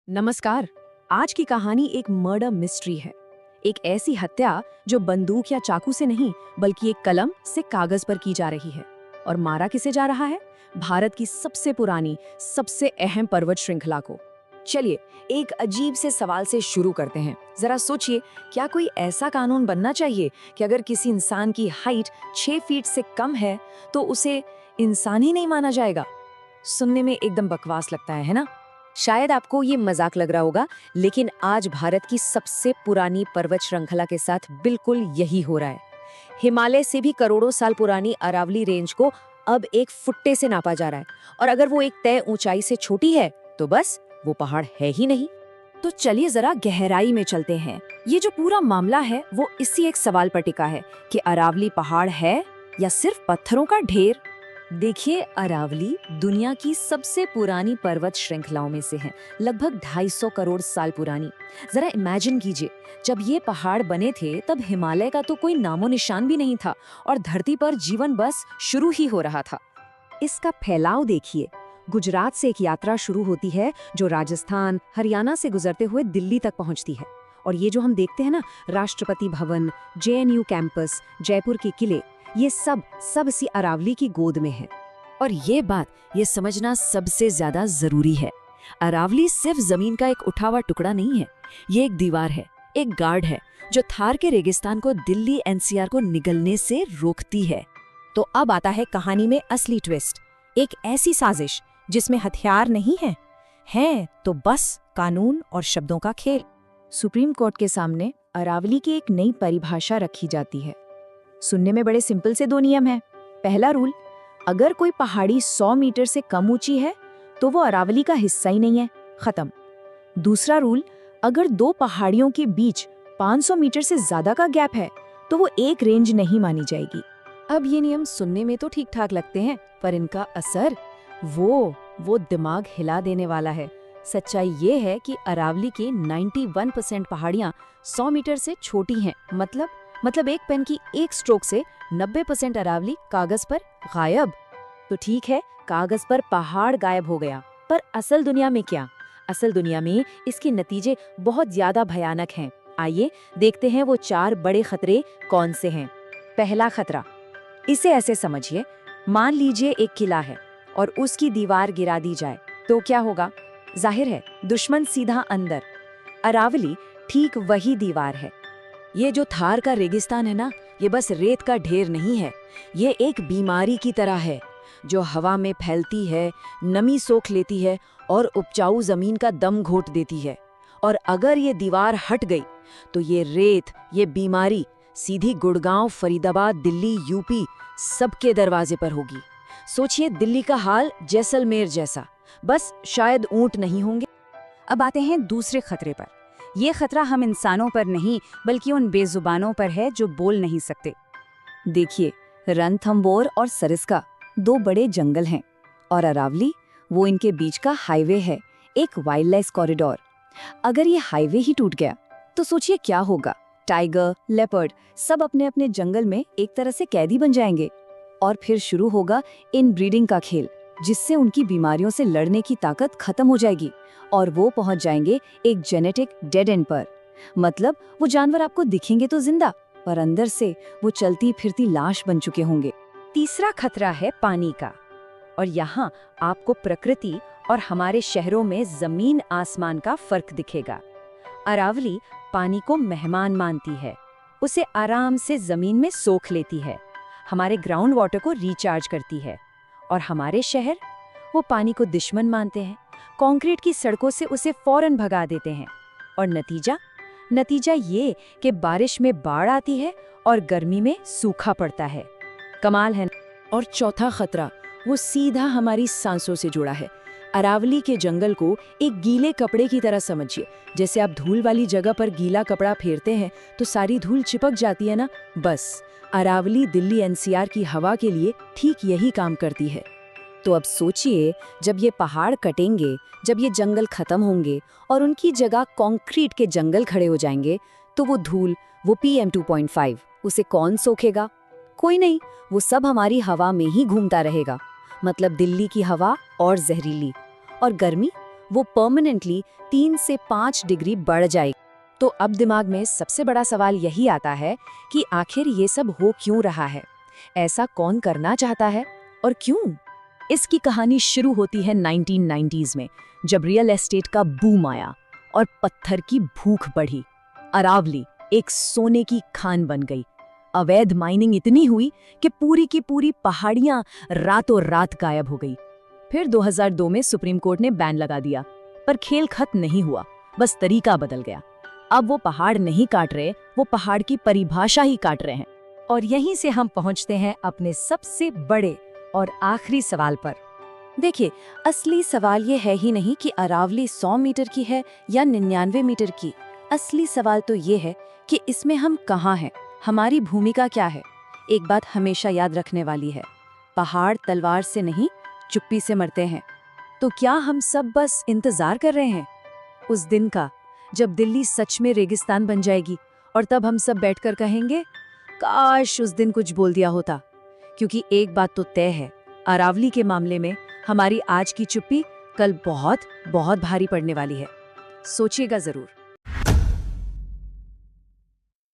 नमस्कार। आज की कहानी एक मर्डर मिस्ट्री है। एक ऐसी हत्या जो बंदूक या चाकू से नहीं बल्कि एक कलम से कागज पर की जा रही है। और मारा किसे जा रहा है? भारत की सबसे पुरानी, सबसे अहम पर्वत श्रृंखला को। चलिए एक अजीब से सवाल से शुरू करते हैं। जरा सोचिए, क्या कोई ऐसा कानून बनना चाहिए कि अगर किसी इंसान की हाइट 6 फीट से कम है तो उसे इंसान ही नहीं माना जाएगा? सुनने में एकदम बकवास लगता है ना? शायद आपको ये मजाक लग रहा होगा, लेकिन आज भारत की सबसे पुरानी पर्वत श्रृंखला के साथ बिल्कुल यही हो रहा है। हिमालय से भी करोड़ों साल पुरानी अरावली रेंज को अब एक फुट्टे से नापा जा रहा है, और अगर वो एक तय ऊंचाई से छोटी है तो बस वो पहाड़ है ही नहीं। तो चलिए जरा गहराई में चलते हैं। ये जो पूरा मामला है वो इसी एक सवाल पर टिका है कि अरावली पहाड़ है या सिर्फ पत्थरों का ढेर। देखिए, अरावली दुनिया की सबसे पुरानी पर्वत श्रृंखलाओं में से है, लगभग 250 करोड़ साल पुरानी। जरा इमेजिन कीजिए, जब ये पहाड़ बने थे तब हिमालय का तो कोई नामो निशान भी नहीं था और धरती पर जीवन बस शुरू ही हो रहा था। इसका फैलाव देखिए। गुजरात से एक यात्रा शुरू होती है जो राजस्थान, हरियाणा से गुजरते हुए दिल्ली तक पहुंचती है। और ये जो हम देखते हैं ना, राष्ट्रपति भवन, JNU कैंपस, जयपुर के किले, ये सब इसी अरावली की गोद में है। और ये ये समझना सबसे ज्यादा जरूरी है। अरावली सिर्फ जमीन का एक उठा हुआ टुकड़ा नहीं है, ये एक दीवार है, एक गार्ड है जो थार के रेगिस्तान को दिल्ली NCR को निगलने से रोकती है। तो अब आता है कहानी में असली ट्विस्ट, एक ऐसी साजिश जिसमें हथियार नहीं है तो बस कानून और शब्दों का खेल। सुप्रीम कोर्ट के सामने अरावली की एक नई परिभाषा रखी जाती है। सुनने में बड़े सिंपल से 2 नियम हैं। पहला रूल, अगर कोई पहाड़ी 100 मीटर से कम ऊंची है तो वो अरावली का हिस्सा ही नहीं है, खत्म। दूसरा रूल, अगर 2 पहाड़ियों के बीच 500 मीटर से ज्यादा का गैप है तो वो एक रेंज नहीं मानी जाएगी। अब ये नियम सुनने में तो ठीक ठाक लगते हैं, पर इनका असर वो दिमाग हिला देने वाला है। सच्चाई ये है कि अरावली के 91% पहाड़ियां 100 मीटर से छोटी हैं। मतलब एक पेन की एक स्ट्रोक से 90% अरावली कागज पर गायब। तो ठीक है, कागज पर पहाड़ गायब हो गया, पर असल दुनिया में क्या? असल दुनिया में इसके नतीजे बहुत ज्यादा भयानक हैं। आइए देखते हैं वो 4 बड़े खतरे कौन से हैं। पहला खतरा, इसे ऐसे समझिए, मान लीजिए एक किला है और उसकी दीवार गिरा दी जाए तो क्या होगा? जाहिर है, दुश्मन सीधा अंदर। अरावली ठीक वही दीवार है। ये जो थार का रेगिस्तान है ना, ये बस रेत का ढेर नहीं है, ये एक बीमारी की तरह है जो हवा में फैलती है, नमी सोख लेती है और उपजाऊ जमीन का दम घोट देती है। और अगर ये दीवार हट गई तो ये रेत, ये बीमारी सीधी गुड़गांव, फरीदाबाद, दिल्ली, UP सबके दरवाजे पर होगी। सोचिए दिल्ली का हाल जैसलमेर जैसा, बस शायद ऊंट नहीं होंगे। अब आते हैं दूसरे खतरे पर। ये खतरा हम इंसानों पर नहीं बल्कि उन बेजुबानों पर है जो बोल नहीं सकते। देखिए, रणथंबोर और सरिस्का 2 बड़े जंगल हैं और अरावली वो इनके बीच का हाईवे है, एक वाइल्ड लाइफ कॉरिडोर। अगर ये हाईवे ही टूट गया तो सोचिए क्या होगा? टाइगर, लेपर्ड सब अपने अपने जंगल में एक तरह से कैदी बन जाएंगे और फिर शुरू होगा इन ब्रीडिंग का खेल, जिससे उनकी बीमारियों से लड़ने की ताकत खत्म हो जाएगी और वो पहुंच जाएंगे एक जेनेटिक डेड एंड पर। मतलब वो जानवर आपको दिखेंगे तो जिंदा, पर अंदर से वो चलती फिरती लाश बन चुके होंगे। तीसरा खतरा है पानी का, और यहाँ आपको प्रकृति और हमारे शहरों में जमीन आसमान का फर्क दिखेगा। अरावली पानी को मेहमान मानती है, उसे आराम से जमीन में सोख लेती है, हमारे ग्राउंड वाटर को रिचार्ज करती है। और हमारे शहर वो पानी को दुश्मन मानते हैं, कंक्रीट की सड़कों से उसे फौरन भगा देते हैं। और नतीजा ये कि बारिश में बाढ़ आती है और गर्मी में सूखा पड़ता है। कमाल है। और चौथा खतरा वो सीधा हमारी सांसों से जुड़ा है। अरावली के जंगल को एक गीले कपड़े की तरह समझिए। जैसे आप धूल वाली जगह पर गीला कपड़ा फेरते हैं तो सारी धूल चिपक जाती है ना, बस अरावली दिल्ली NCR की हवा के लिए ठीक यही काम करती है। तो अब सोचिए, जब ये पहाड़ कटेंगे, जब ये जंगल खत्म होंगे और उनकी जगह कंक्रीट के जंगल खड़े हो जाएंगे, तो वो धूल, वो PM 2.5 उसे कौन सोखेगा? कोई नहीं, वो सब हमारी हवा में ही घूमता रहेगा। मतलब दिल्ली की हवा और जहरीली, और गर्मी वो परमानेंटली 3 से 5 डिग्री बढ़ जाएगी। तो अब दिमाग में सबसे बड़ा सवाल यही आता है कि आखिर ये सब हो क्यों रहा है? ऐसा कौन करना चाहता है और क्यों? इसकी कहानी शुरू होती है 1990s में, जब रियल एस्टेट का बूम आया और पत्थर की भूख बढ़ी। अरावली एक सोने की खान बन गई। अवैध माइनिंग इतनी हुई कि पूरी की पूरी पहाड़ियां रातों रात गायब हो गई। फिर 2002 में सुप्रीम कोर्ट ने बैन लगा दिया, पर खेल खत्म नहीं हुआ, बस तरीका बदल गया। अब वो पहाड़ नहीं काट रहे, वो पहाड़ की परिभाषा ही काट रहे हैं। और यहीं से हम पहुंचते हैं अपने सबसे बड़े और आखिरी सवाल पर। देखिए, असली सवाल ये है ही नहीं कि अरावली 100 मीटर की है या 99 मीटर की। असली सवाल तो ये है कि इसमें हम कहाँ हैं, हमारी भूमिका क्या है। एक बात हमेशा याद रखने वाली है, पहाड़ तलवार से नहीं, चुप्पी से मरते हैं। तो क्या हम सब बस इंतजार कर रहे हैं उस दिन का, जब दिल्ली सच में रेगिस्तान बन जाएगी और तब हम सब बैठकर कहेंगे, काश उस दिन कुछ बोल दिया होता? क्योंकि एक बात तो तय है, अरावली के मामले में हमारी आज की चुप्पी कल बहुत बहुत भारी पड़ने वाली है। सोचिएगा जरूर।